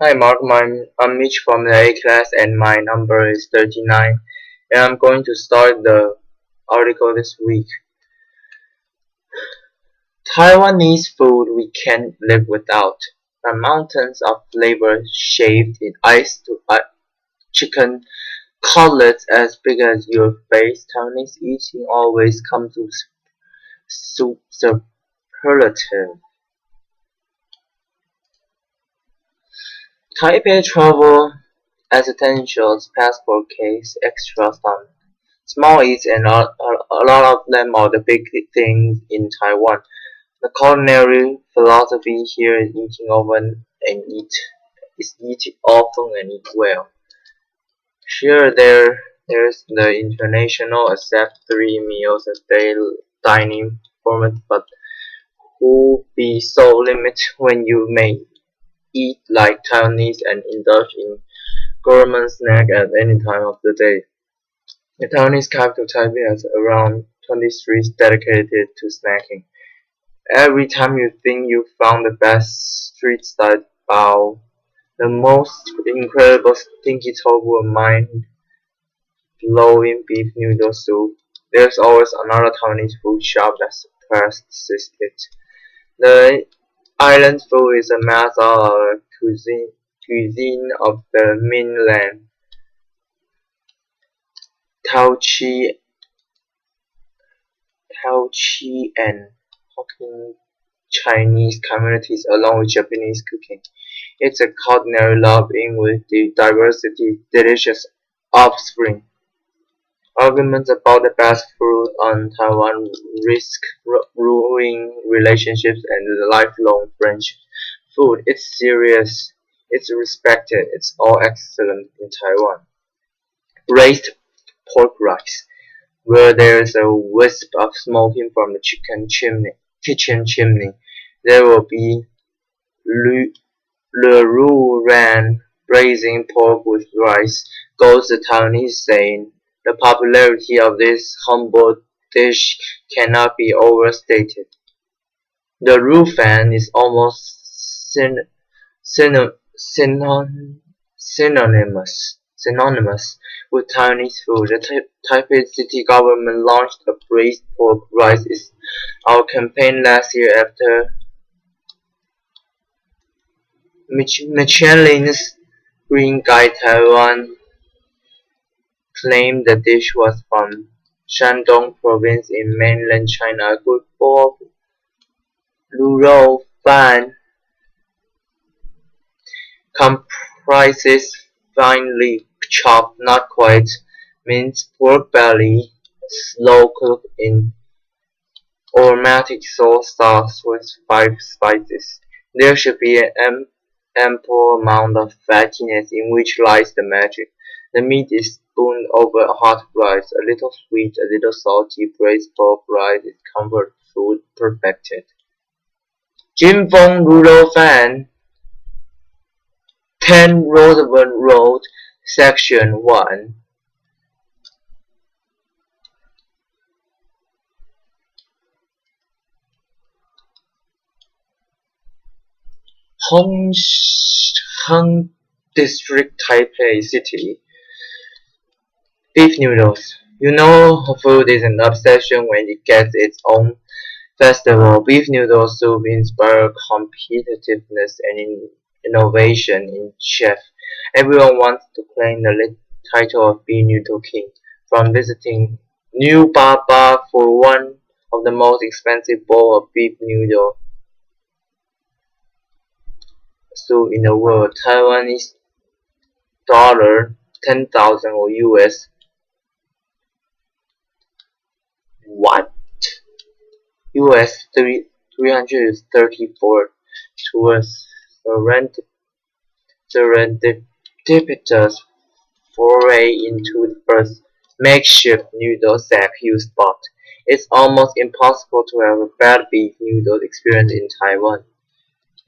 Hi Mark, I'm Mitch from the A class and my number is 39 and I'm going to start the article this week. Taiwanese food we can't live without. From mountains of flavor shaved in ice to chicken cutlets as big as your face, Taiwanese eating always comes with superlative. Taipei travel essentials, passport case, extra stomach. Small eats and a lot of them are the big things in Taiwan. The culinary philosophy here is eating often and eat often and eat well. Sure, there's the international accept 3 meals a day dining format, but who be so limited when you may eat like Taiwanese and indulge in gourmet snack at any time of the day. The Taiwanese capital Taipei has around 20 streets dedicated to snacking. Every time you think you found the best street style bao, the most incredible stinky tofu, mind-blowing beef noodle soup, there's always another Taiwanese food shop that persisted. The island food is a mass of cuisine of the mainland. Tao and Hokkien Chinese communities along with Japanese cooking. It's a culinary love-in with the diversity delicious offspring. Arguments about the best food on Taiwan risk ruining relationships and lifelong friendships. Food, it's serious, it's respected, it's all excellent in Taiwan. Braised pork rice, where there's a wisp of smoking from the kitchen chimney. There will be Le Roux ran, braising pork with rice, goes the Taiwanese saying. The popularity of this humble dish cannot be overstated. The Roux fan is almost syno- synon- synonymous with Taiwanese food. The Taipei city government launched a braised pork rice is our campaign last year after Michelin's Green Guide Taiwan claimed the dish was from Shandong province in mainland China. A good bowl of Luro fan comprises finely chopped, not quite minced pork belly, slow cooked in aromatic sauce with 5 spices. There should be an ample amount of fattiness in which lies the magic. The meat is spooned over hot rice, a little sweet, a little salty. Braised pork rice is comfort food perfected. Jin Feng Rural Fan, 10 Roosevelt Road, Section 1. Hong District, Taipei City. Beef noodles. You know food is an obsession when it gets its own festival. Beef noodle soup inspires competitiveness and innovation in chef. Everyone wants to claim the title of beef noodle king. From visiting New Baba for one of the most expensive bowl of beef noodle soup in the world, Taiwanese dollar 10,000 or US. What? US 334 towards serendipitous foray into the first makeshift noodle sack you spot. It's almost impossible to have a bad beef noodle experience in Taiwan.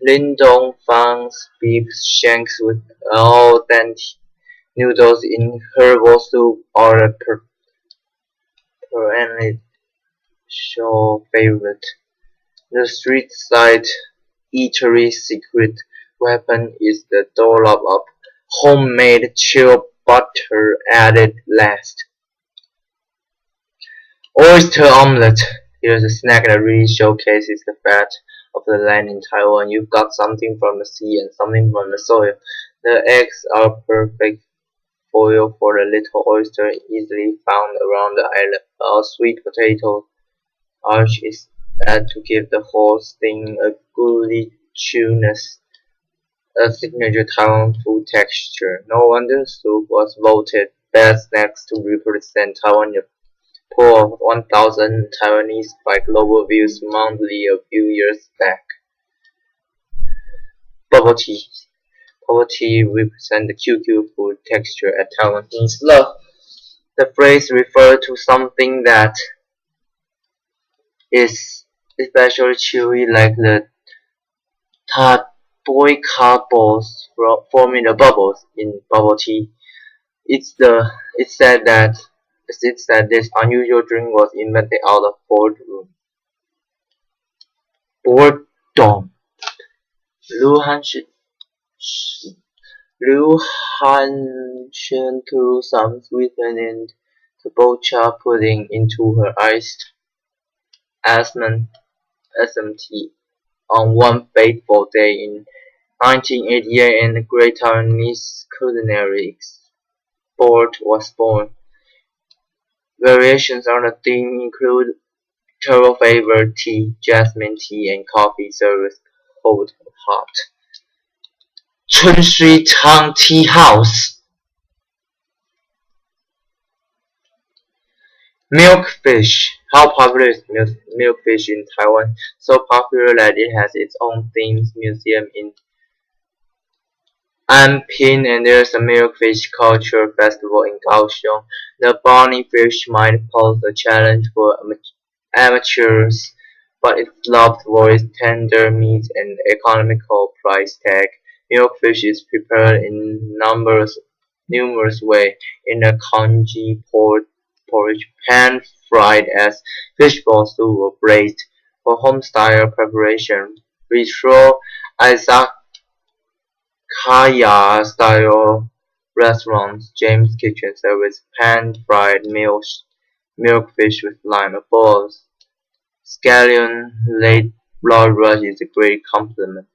Lindong Fang's beef shanks with authentic noodles in herbal soup are a perennial favorite. The street side eatery secret weapon is the dollop of homemade chilled butter added last. Oyster omelette. Here's a snack that really showcases the fat of the land in Taiwan. You've got something from the sea and something from the soil. The eggs are perfect foil for the little oyster easily found around the island. A sweet potato ash is added to give the whole thing a gooey chewiness, a signature Taiwan food texture. No wonder soup was voted best snacks to represent Taiwan. The poll of 1,000 Taiwanese by Global Views Monthly a few years back. Bubble tea. Bubble tea represents the QQ food texture at Taiwanese love. The phrase refers to something that is especially chewy, like the boy cardboards forming the bubbles in bubble tea. It's said that this unusual drink was invented out of boredom. Liu Han threw some sweetened kabocha pudding into her iced SMT on one fateful day in 1988, and the Great Taiwanese Culinary Export was born. Variations on the theme include turtle flavored tea, jasmine tea, and coffee served cold or hot. Chun Shui Tang Tea House. Milkfish. How popular is milkfish in Taiwan? So popular that it has its own themed museum in Anping, and there's a milkfish culture festival in Kaohsiung. The brownie fish might pose a challenge for amateurs, but it's loved for its tender meat and economical price tag. Milkfish is prepared in numerous ways. In a congee porridge, pan-fried as fishball soup, or braised. For home-style preparation, bistro izakaya-style restaurants, James Kitchen serves pan-fried milkfish with lime. A bowl of scallion late blood rush is a great compliment.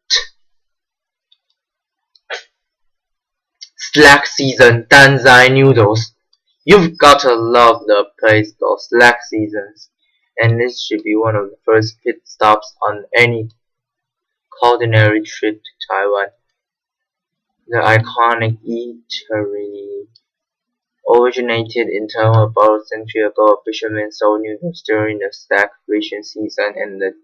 Slack season danzai noodles. You've gotta love the place of slack seasons, and this should be one of the first pit stops on any culinary trip to Taiwan. The iconic eatery originated in Taiwan about a century ago. Fishermen sold noodles during the slack fishing season, and the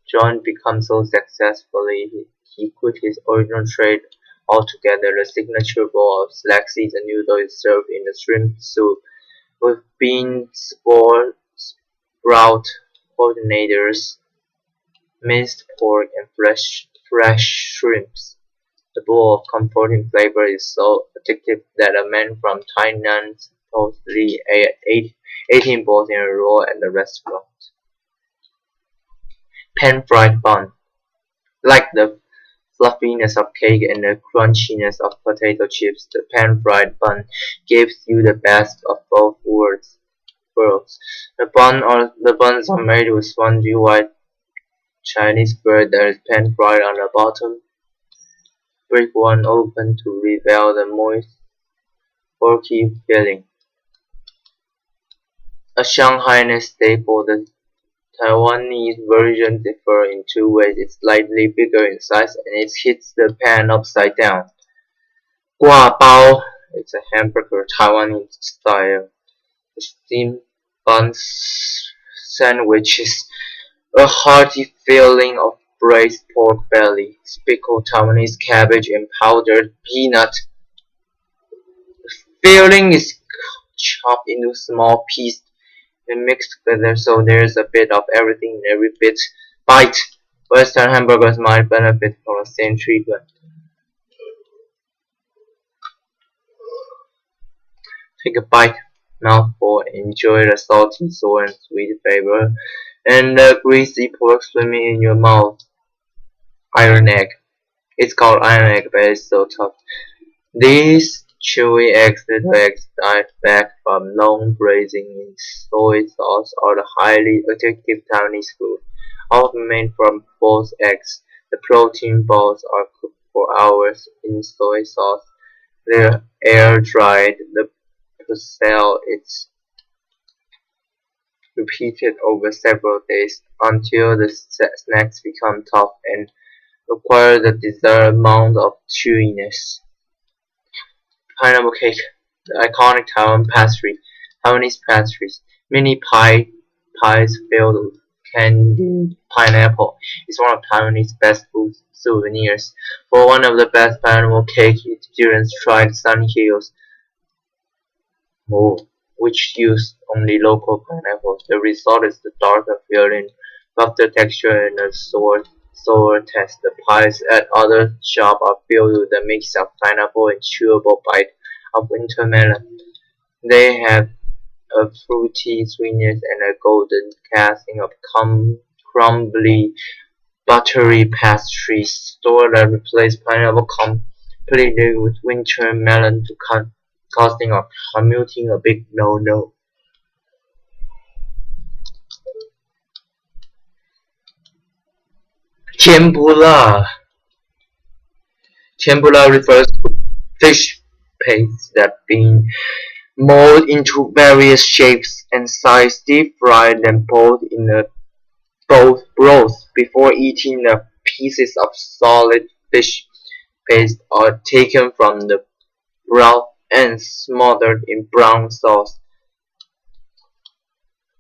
joint became so successfully he quit his original trade altogether. The signature bowl of slack season noodle is served in a shrimp soup with bean sprout coordinators, minced pork, and fresh shrimps. The bowl of comforting flavor is so addictive that a man from Tainan supposedly ate 18 bowls in a row at the restaurant. Pan-fried bun. Like the fluffiness of cake and the crunchiness of potato chips, the pan-fried bun gives you the best of both worlds. The buns are made with spongy white Chinese bread that is pan-fried on the bottom. Break one open to reveal the moist, porky filling. A Shanghai staple, the Taiwanese version differs in two ways. It's slightly bigger in size and it hits the pan upside down. Gua bao, it's a hamburger Taiwanese style. The steamed bun sandwich is a hearty filling of braised pork belly, pickled Taiwanese cabbage, and powdered peanut. The filling is chopped into small pieces and mixed together, so there's a bit of everything in every bite. Western hamburgers might benefit from the same treatment. Take a bite, mouthful, and enjoy the salty, sour, and sweet flavor, and the greasy pork swimming in your mouth. Iron egg. It's called iron egg, but it's so tough. These chewy eggs, little eggs dive back from long braising in soy sauce are the highly addictive Taiwanese food, often made from false eggs. The protein balls are cooked for hours in soy sauce. They're air dried. The process is repeated over several days until the snacks become tough and acquire the desired amount of chewiness. Pineapple cake, the iconic Taiwanese pastries. Mini pies filled with candied pineapple is one of Taiwanese best food souvenirs. For one of the best pineapple cake experience, tried Sunny Hills, which used only local pineapples. The result is the darker filling, softer texture, and a sour taste. The pies at other shops are filled with a mix of pineapple and chewable bite of winter melon. They have a fruity sweetness and a golden casting of crumbly, buttery pastries. Store that replace pineapple completely with winter melon to costing of commuting a big no-no. Tempura. Tempura refers to fish paste that been molded into various shapes and sizes, deep-fried and boiled in a broth before eating. The pieces of solid fish paste are taken from the broth and smothered in brown sauce.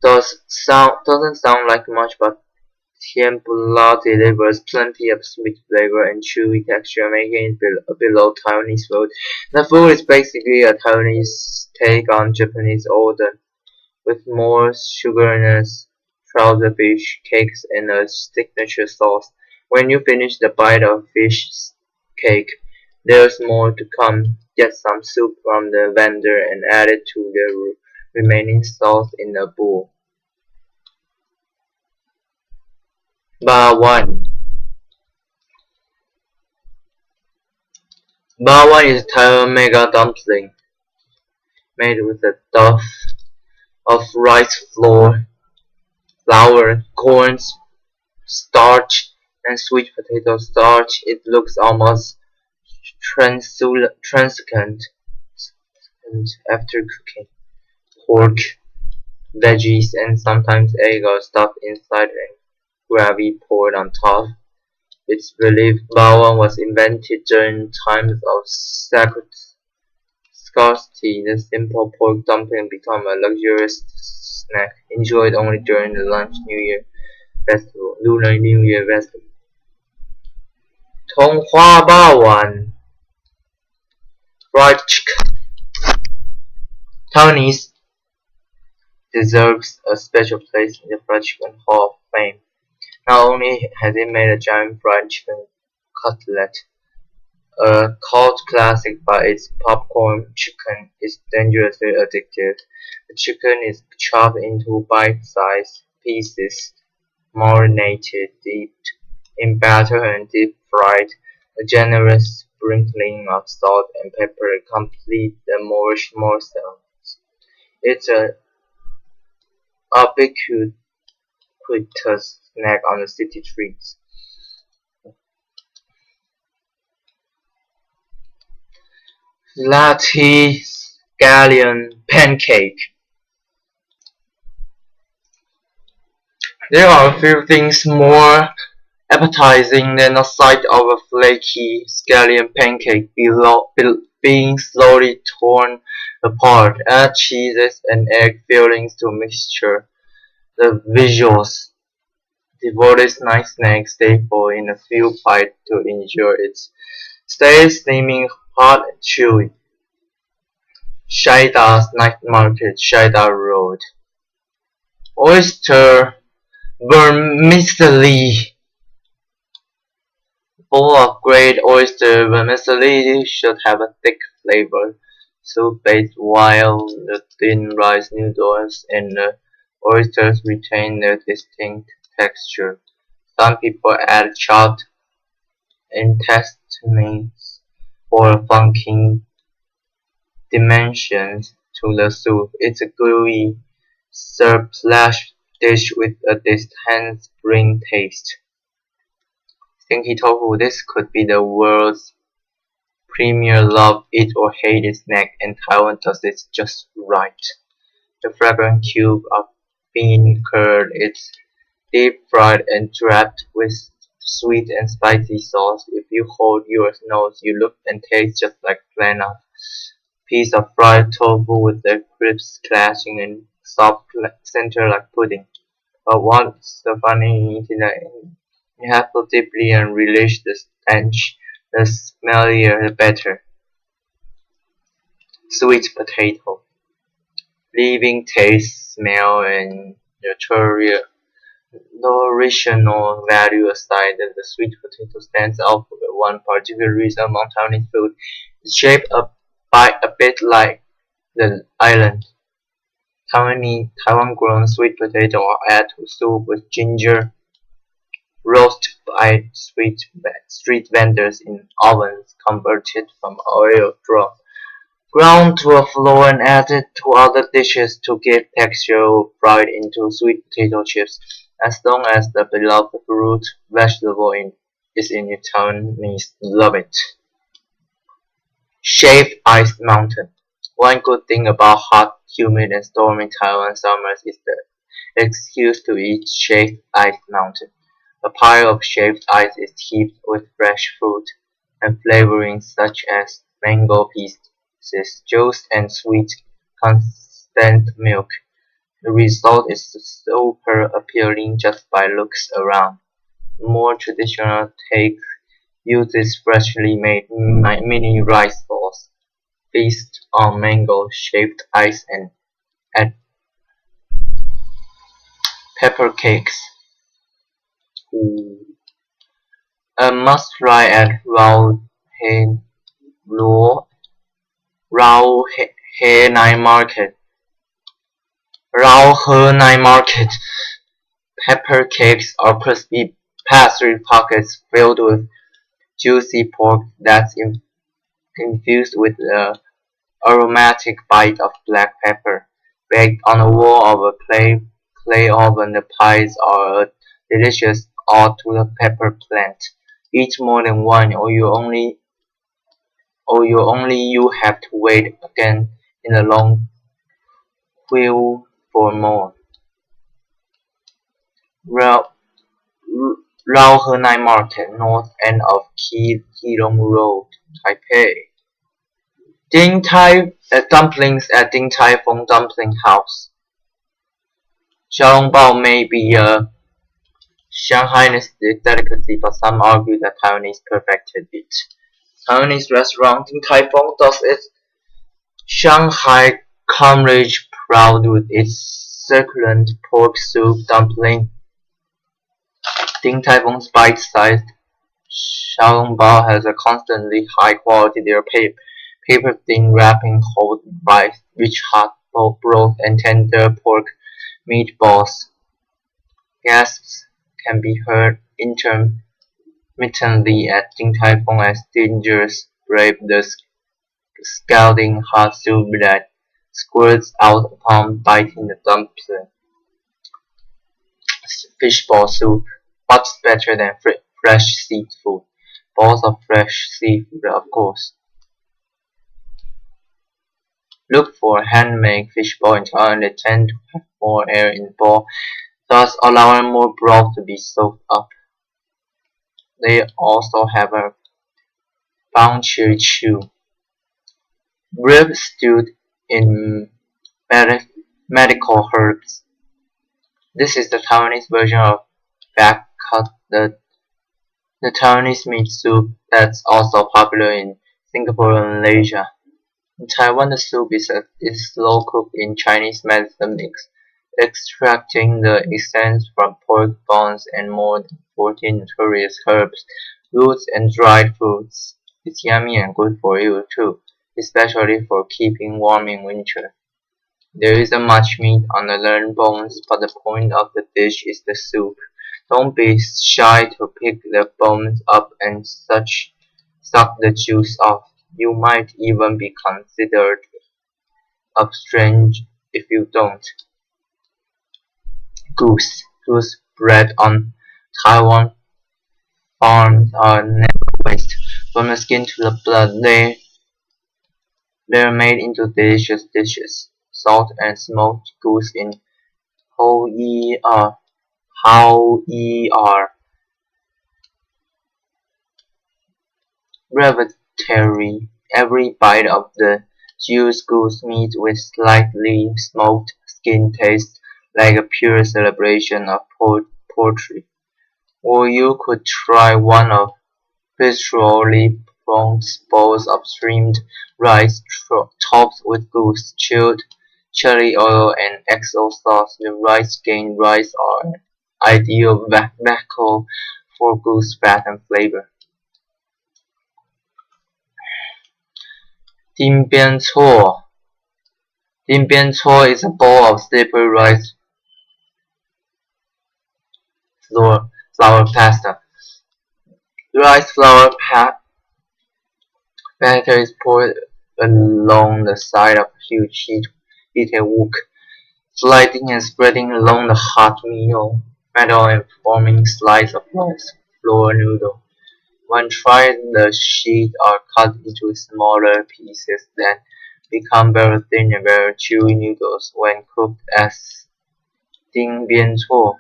Doesn't sound like much, but tempura delivers plenty of sweet flavor and chewy texture, making it below Taiwanese food. The food is basically a Taiwanese take on Japanese oden, with more sugariness, trouser fish cakes, and a signature sauce. When you finish the bite of fish cake, there's more to come. Get some soup from the vendor and add it to the remaining sauce in a bowl. Bawang. Bawang is a Taiwan mega dumpling made with a dough of rice flour, corn starch, and sweet potato starch. It looks almost translucent after cooking. Pork, veggies, and sometimes egg are stuffed inside and gravy poured on top. It's believed bawang was invented during times of scarcity. The simple pork dumpling became a luxurious snack enjoyed only during the Lunar New Year festival. 葱花霸王 fried chicken. Taiwanese deserves a special place in the fried chicken hall of fame. Not only has it made a giant fried chicken cutlet a cult classic, but its popcorn chicken is dangerously addictive. The chicken is chopped into bite-sized pieces, marinated, dipped in batter, and deep-fried. A generous sprinkling of salt and pepper complete the morsel. It's a ubiquitous snack on the city streets. Latte scallion pancake. There are a few things more appetizing than the sight of a flaky scallion pancake being slowly torn apart. Add cheeses and egg fillings to mixture. The visuals. Devote this nice snack staple in a few bites to ensure it stays steaming hot and chewy. Shaida's Night Market, Shaida Road. Oyster vermicelli. Full of great oyster vermicelli should have a thick flavor. Soup based while the thin rice noodles and the oysters retain their distinct texture. Some people add chopped vitamins or funky dimensions to the soup. It's a gooey surplus dish with a distinct spring taste. Stinky tofu, this could be the world's premier love it or hate it snack, and Taiwan does it just right. The fragrant cube of bean curd is deep fried and draped with sweet and spicy sauce. If you hold your nose, you look and taste just like plain up piece of fried tofu with the crisps clashing and soft center like pudding. But what's the funny is that you have to deeply and relish the stench. The smellier the better. Sweet potato. Leaving taste, smell, and nutritional value aside, the sweet potato stands out for one particular reason among Taiwanese food. It's shaped by a bit like the island. Taiwan-grown sweet potato are added to soup with ginger, roasted by street vendors in ovens converted from oil drum, ground to a flour and added to other dishes to give texture, fried into sweet potato chips. As long as the beloved root vegetable is in it, Taiwanese love it. Shaved ice mountain. One good thing about hot, humid, and stormy Taiwan summers is the excuse to eat shaved ice mountain. A pile of shaved ice is heaped with fresh fruit and flavorings such as mango pieces, juice, and sweet condensed milk. The result is super appealing just by looks around. More traditional take uses freshly made mini rice balls, feast on mango shaved ice, and add pepper cakes. Ooh. A must-try at Rao Night Market. Pepper cakes are crispy pastry pockets filled with juicy pork that's infused with the aromatic bite of black pepper. Baked on the wall of a clay oven, the pies are a delicious ode to the pepper plant. Eat more than one, or you have to wait again in a long queue for more. Rao Night Market, north end of Keelung Road, Taipei. Dumplings at Din Tai Fung Dumpling House. Xiaolongbao may be a Shanghai delicacy, but some argue that Taiwanese perfected it. Taiwanese restaurant Din Tai Fung does its Shanghai coverage proud with its succulent pork soup dumpling. Din Tai Fung's bite-sized xiaolongbao has a constantly high quality. Their paper-thin wrapping hold rice, rich hot broth, and tender pork meatballs. Guests can be heard intermittently at Din Tai Fung as stingers brave the scalding hot soup that squirts out upon biting the dumpling. Fishball soup. What's better than fresh seafood? Balls of fresh seafood, of course. Look for handmade fishball in Taiwan. They tend to have more air in the ball, thus allowing more broth to be soaked up. They also have a punctured chew. Ribs stewed in medical herbs. This is the Taiwanese version of bak kut, the Taiwanese meat soup that's also popular in Singapore and Malaysia. In Taiwan, the soup is slow cooked in Chinese medicine mix, extracting the essence from pork bones and more than 14 notorious herbs, roots, and dried fruits. It's yummy and good for you too, especially for keeping warm in winter. There isn't much meat on the learned bones, but the point of the dish is the soup. Don't be shy to pick the bones up and suck the juice off. You might even be considered strange if you don't. Goose bred on Taiwan farms are never waste. From the skin to the blood, they're made into delicious dishes. Salt and smoked goose in how revelatory. Every bite of the juiced goose meat with slightly smoked skin tastes like a pure celebration of poetry. Or you could try one of viscerally pronged bowls of steamed rice topped with goose, chilled chili oil, and XO sauce. The rice-gained rice are an ideal vehicle for goose fat and flavor. 丁边错 is a bowl of slippery rice flour pasta. Rice flour batter is poured along the side of a huge heated wok, sliding and spreading along the hot metal and forming slices of rice flour noodle. When tried, the sheets are cut into smaller pieces, then become very thin and very chewy noodles when cooked as 丁边错.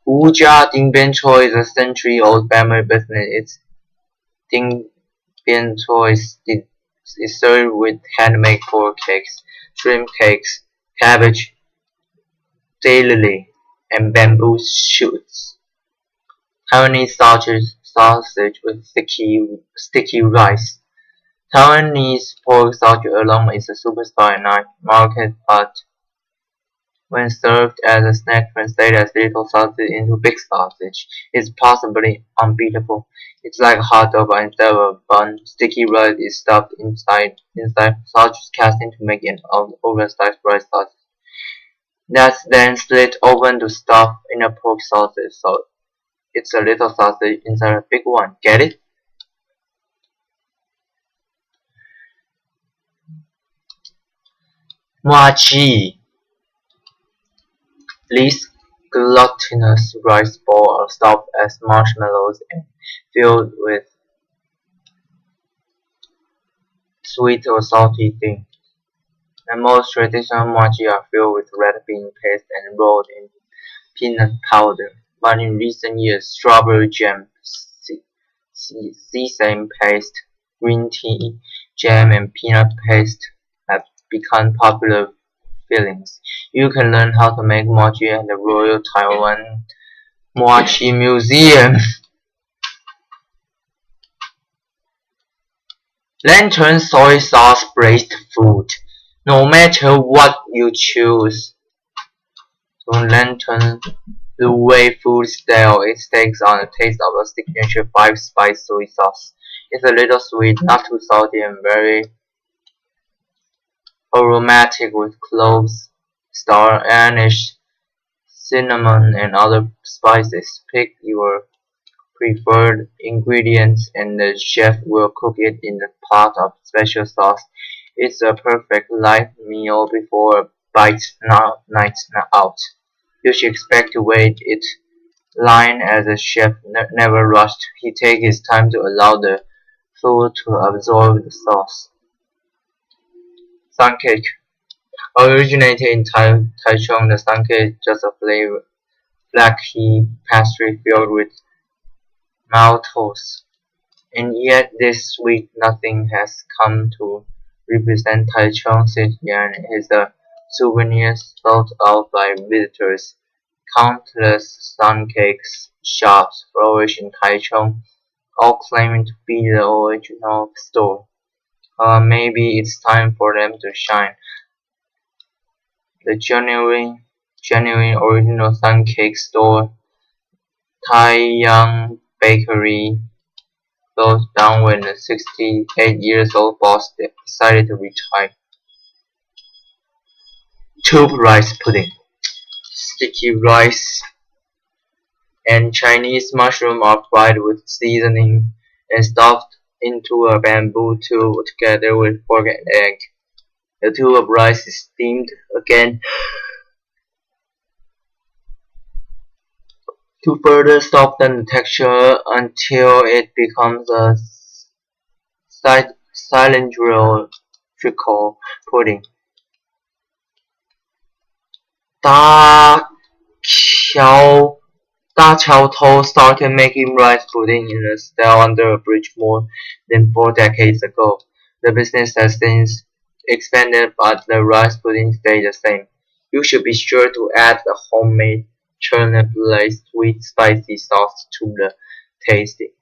Wujia Dingbianchuo is a century-old family business. Its Dingbianchuo is served with handmade pork cakes, shrimp cakes, cabbage, daily, and bamboo shoots. Taiwanese sausage with sticky rice. Taiwanese pork sausage alone is a superstar in night market, but when served as a snack translated as little sausage into big sausage, it's possibly unbeatable. It's like a hot dog, but instead of a bun, sticky rice is stuffed inside sausage casing to make an oversized rice sausage. That's then split open to stuff in a pork sausage, so it's a little sausage inside a big one. Get it? Mochi. These glutinous rice balls are stuffed as marshmallows and filled with sweet or salty things. The most traditional mochi are filled with red bean paste and rolled in peanut powder. But in recent years, strawberry jam, sesame paste, green tea jam, and peanut paste have become popular fillings. You can learn how to make mochi at the Royal Taiwan Mochi Museum. Lantern soy sauce braised food. No matter what you choose to lantern the way food style, it takes on the taste of a signature 5-spice soy sauce. It's a little sweet, not too salty, and very aromatic with cloves, star anise, cinnamon, and other spices. Pick your preferred ingredients and the chef will cook it in a pot of special sauce. It's a perfect light meal before a night out. You should expect to wait its line as the chef never rushed. He takes his time to allow the food to absorb the sauce. Sun cake. Originated in Taichung, the sun cake is just a flaky pastry filled with maltose. And yet this sweet nothing has come to represent Taichung City and is a souvenir sought out by visitors. Countless sun cakes shops flourish in Taichung, all claiming to be the original store. Maybe it's time for them to shine. The genuine original sun cake store, Taiyang Bakery, closed down when the 68-year-old boss decided to retire. Tube rice pudding. Sticky rice And Chinese mushrooms are fried with seasoning and stuffed into a bamboo tube together with pork and egg. The tube of rice is steamed again to further soften the texture until it becomes a cylindrical pudding. 大桥头 started making rice pudding in a style under a bridge more than 4 decades ago. The business has since expanded, but the rice pudding stayed the same. You should be sure to add the homemade turnip-laced sweet spicy sauce to the tasting.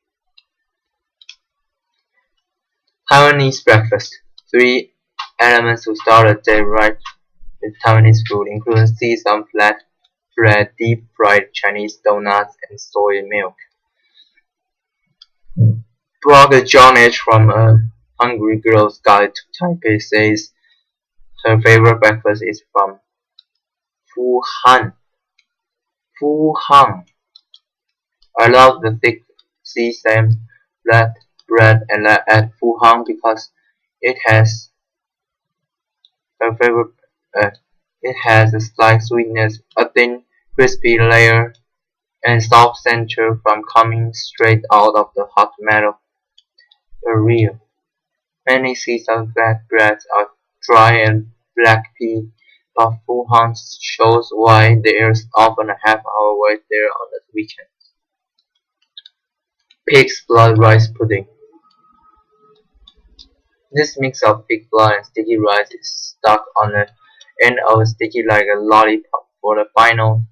Taiwanese breakfast. 3 elements to start a day right with Taiwanese food, including seasoned flat bread, deep-fried Chinese donuts, and soy milk. Blogger John H. from A Hungry Girl's Guide to Taipei says her favorite breakfast is from Fuhan. I love the thick sesame flat bread at Fuhan because it has her favorite. It has a slight sweetness, a thin, crispy layer, and soft center from coming straight out of the hot metal area. Many seasoned flatbreads are dry and black pea, but Fuhan shows why there's often a half-hour wait there on the weekend. Pig's blood rice pudding. This mix of pig blood and sticky rice is stuck on the end of a sticky like a lollipop. For the final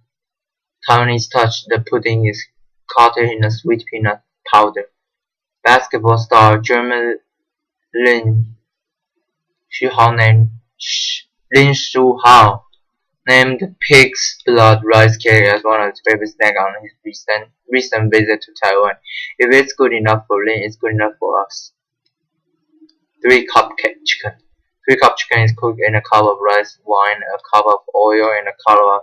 Taiwanese touch, the pudding is coated in a sweet peanut powder. Basketball star German Lin Shuhao named pig's blood rice cake as one of his favorite snacks on his recent visit to Taiwan. If it's good enough for Lin, it's good enough for us. 3-cup chicken. 3-cup chicken is cooked in a cup of rice wine, a cup of oil, and a cup of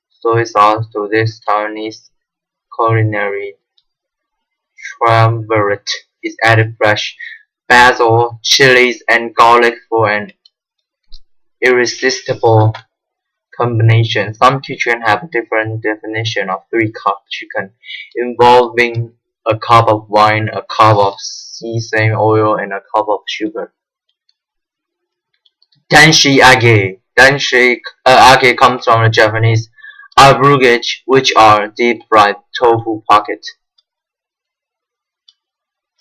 soy sauce. To this Taiwanese culinary triumvirate is added fresh basil, chilies, and garlic for an irresistible combination. Some kitchens have a different definition of 3-cup chicken, involving a cup of wine, a cup of sesame oil, and a cup of sugar. Danshi age. Age comes from the Japanese arbuge, which are deep-fried tofu pockets.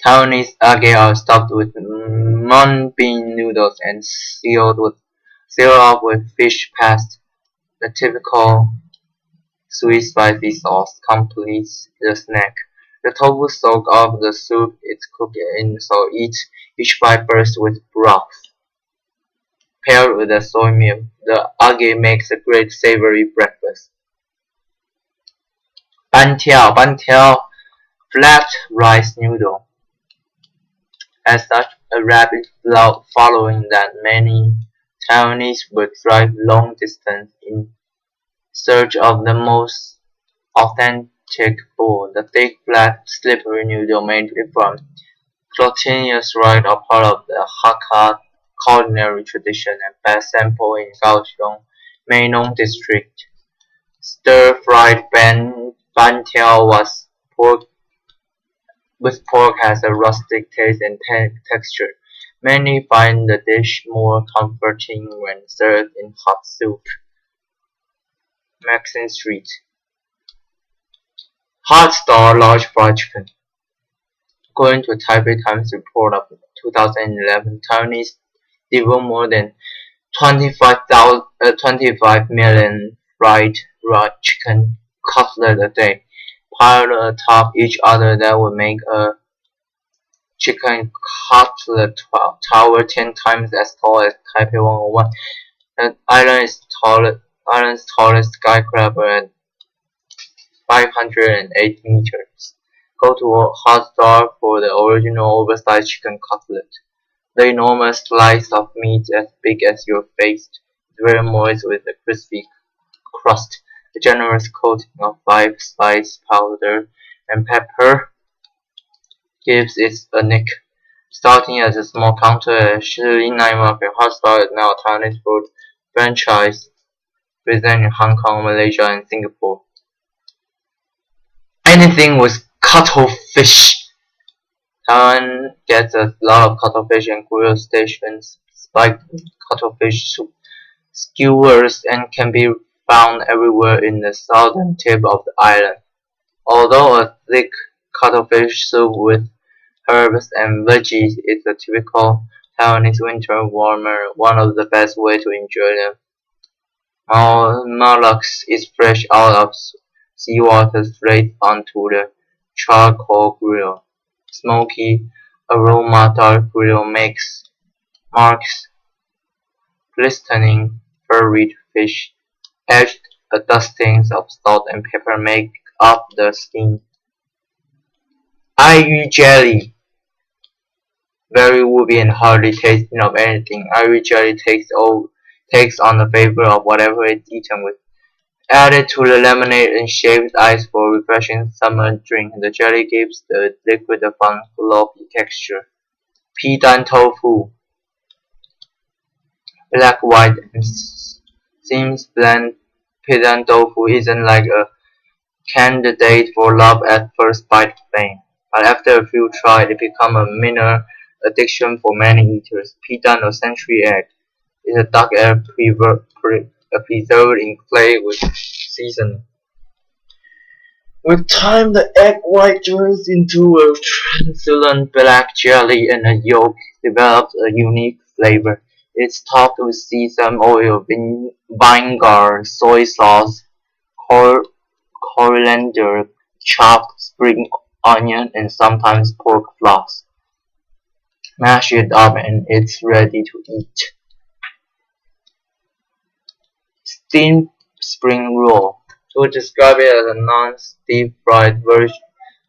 Taiwanese age are stuffed with mung bean noodles and sealed off with fish paste. The typical sweet spicy sauce completes the snack. The tofu soaks up the soup it's cooked in, so each bite bursts with broth. Paired with the soy milk, the age makes a great savory breakfast. Bantiao, flat rice noodle. As such, a rapid following that many Taiwanese would drive long distance in search of the most authentic bowl. The thick, flat, slippery noodle made from glutinous rice are part of the Hakka culinary tradition and best sample in Kaohsiung, Meinong district. Stir-fried bantiao with pork has a rustic taste and texture. Many find the dish more comforting when served in hot soup. Maxine Street. Hot Star Large Fried Chicken. According to a Taipei Times report of 2011, Taiwanese devote more than 25 million fried chicken cutlets a day, piled atop each other that would make a chicken cutlet tower 10 times as tall as Taipei 101. The island's tallest skyscraper at 508 meters. Go to a Hot Star for the original oversized chicken cutlet. The enormous slice of meat as big as your face is very moist with a crispy crust. A generous coating of 5-spice powder and pepper gives it a nick. Starting as a small counter at Shilin Night Market, Hotspot is now a Taiwanese food franchise present in Hong Kong, Malaysia, and Singapore. Anything with cuttlefish. Taiwan gets a lot of cuttlefish and grill stations, spiked cuttlefish soup, skewers, and can be found everywhere in the southern tip of the island. Although a thick cuttlefish soup with herbs and veggies is a typical Taiwanese winter warmer, one of the best ways to enjoy them. Mollusks is fresh out of seawater straight onto the charcoal grill. Smoky aroma dark grill marks glistening furried fish. Edged dustings of salt and pepper make up the skin. Aiyu jelly. Very woody and hardly tasting of anything. Aiyu jelly takes on the flavor of whatever it's eaten with. Added to the lemonade and shaved ice for a refreshing summer drink, the jelly gives the liquid a fun, gloppy texture. Pidan tofu. Black, white, and seams blend. Pidan tofu isn't like a candidate for love at first bite fame, but after a few tries, it becomes a minor addiction for many eaters. Pidan or century egg is a duck egg preserved in clay with seasoning. With time, the egg white turns into a translucent black jelly, and the yolk develops a unique flavor. It's topped with sesame oil, vinegar, soy sauce, coriander, chopped spring onion, and sometimes pork floss. Mash it up and it's ready to eat. Steamed spring roll. To describe it as a non-deep fried version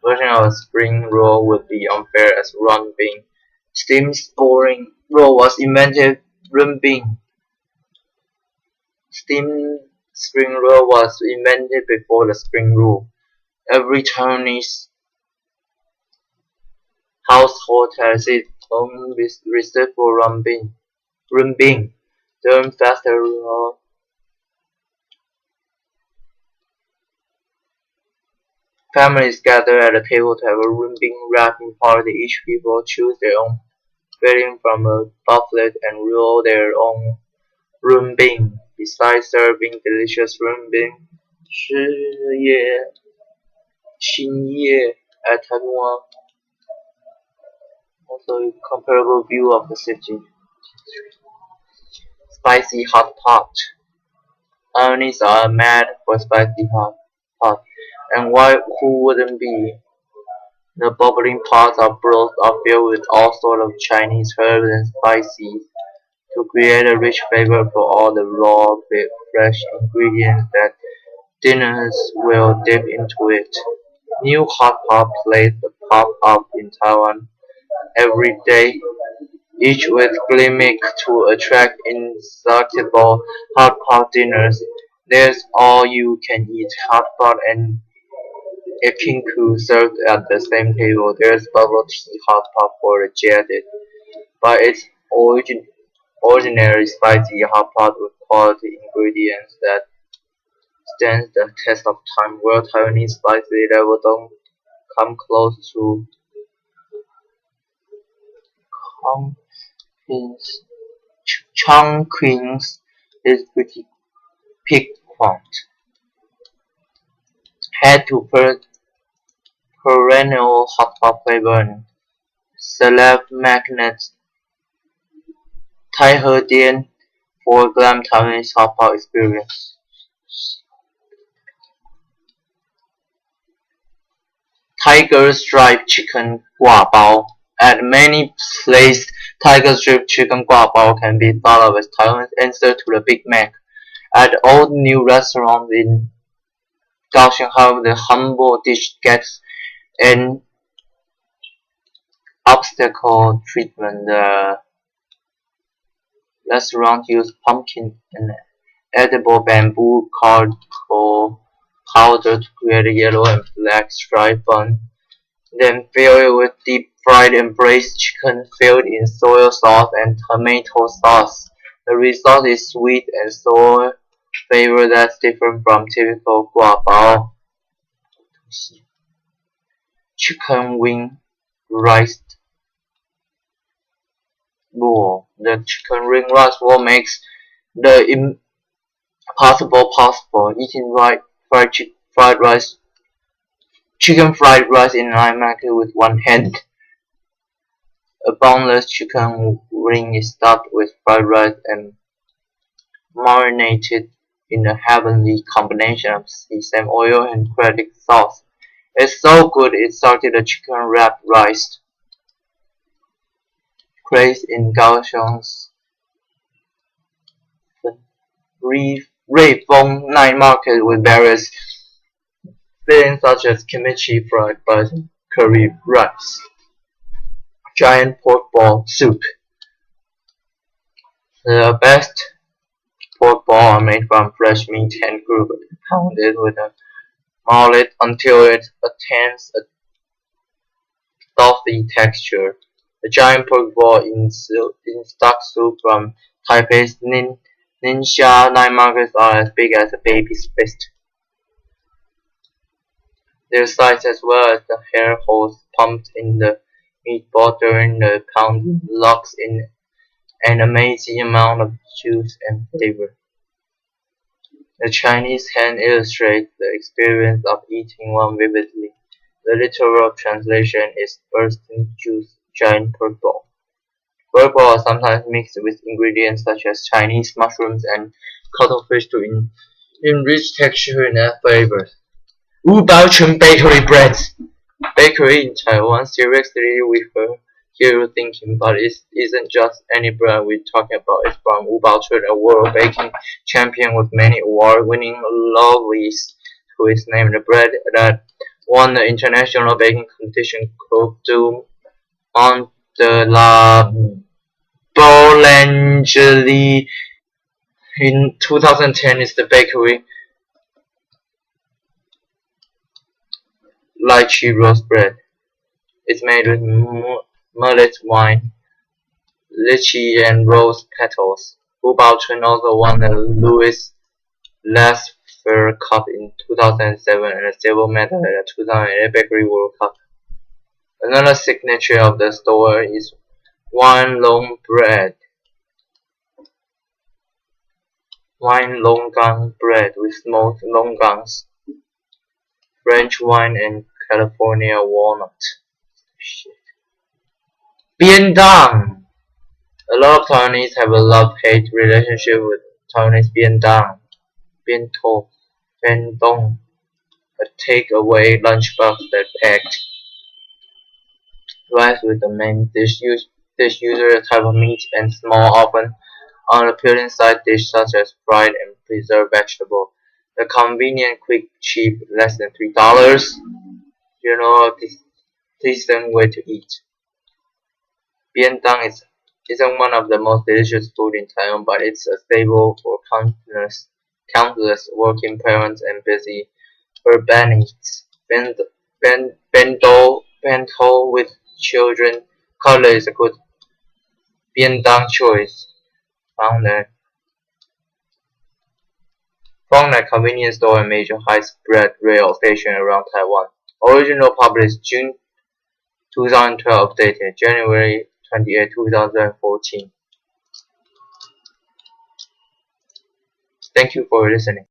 of a spring roll would be unfair as runbing. Steamed spring roll was invented runbing. Steamed spring roll was invented before the spring roll. Every Taiwanese household has its own recipe for runbing. During festival, families gather at a table to have a runbing wrapping party. Each people choose their own filling from a buffet and roll their own runbing. Besides serving delicious runbing, 青叶 at Taiwan, also a comparable view of the city. Spicy hot pot. Taiwanese are mad for spicy hot pot, and who wouldn't be? The bubbling pots or broths are filled with all sorts of Chinese herbs and spices to create a rich flavor for all the raw, fresh ingredients that dinners will dip into it. New hot pot plates pop up in Taiwan every day, each with gimmick to attract insatiable hot pot dinners. There's all-you-can-eat hot pot and yakinku served at the same table. There's bubble tea hot pot for the jaded, but it's ordinary spicy hot pot with quality ingredients that stands the test of time. Where Taiwanese spicy level don't come close to Chongqing's is pretty piquant. Head to perennial hot pot flavor and celeb magnets Taihedian for glam Taiwanese hot pot experience. Tiger striped chicken guabao. At many places, tiger striped chicken guabao can be thought of as Taiwan's answer to the Big Mac. At old new restaurants in Kaohsiung, however, the humble dish gets an obstacle treatment. The restaurant used pumpkin and edible bamboo charcoal powder to create a yellow and black stripe bun. Then fill it with deep fried and braised chicken filled in soy sauce and tomato sauce. The result is sweet and sour flavor that's different from typical guabao. Chicken wing rice ball. The chicken wing rice ball makes the impossible possible. Eating chicken fried rice in light market with one hand. A boneless chicken wing is stuffed with fried rice and marinated in a heavenly combination of sesame oil and credit sauce. It's so good it started a chicken wrapped rice craze in Kaohsiung's Ruifeng night market with various fillings such as kimchi fried rice and curry rice. Giant pork ball soup. The best pork balls are made from fresh meat and cooked and pounded with a mallet until it attains a toffee texture. The giant pork ball in stock soup from Taipei's Ningxia night markets are as big as a baby's fist. Their size as well as the hair holes pumped in the meatball during the pounding locks in an amazing amount of juice and flavor. The Chinese hand illustrates the experience of eating one vividly. The literal translation is bursting juice giant pork ball. Pork ball are sometimes mixed with ingredients such as Chinese mushrooms and cuttlefish to enrich texture and add flavors. Wu Baochun bakery breads. Bakery in Taiwan. Seriously, we hear you thinking, but it isn't just any brand we're talking about. It's from Wu Baochun, a world baking champion with many award-winning lovelies to his name. The bread that won the international baking competition Coupe du Monde de la Boulangerie in 2010 is the bakery lychee roast bread. It's made with mullet wine, lychee, and rose petals. Wu Baochun also won the Louis Lasfer Cup in 2007 and a silver medal at the 2008 Bakery World Cup. Another signature of the store is wine longang bread with smoked longgangs, French wine, and California walnut. Biendang! A lot of Taiwanese have a love-hate relationship with Taiwanese biendang, biendong, a take-away lunchbox that packed rice with the main dish, usually a type of meat, and small, often unappealing side dish such as fried and preserved vegetable. The convenient, quick, cheap, less than $3. You know, a decent way to eat. Biendang isn't one of the most delicious food in Taiwan, but it's a staple for countless working parents and busy urbanites. Bento with children. Cutlet is a good biendang choice. Found that convenience store and major high-speed rail station around Taiwan. Original published June 2012, updated January 28, 2014. Thank you for listening.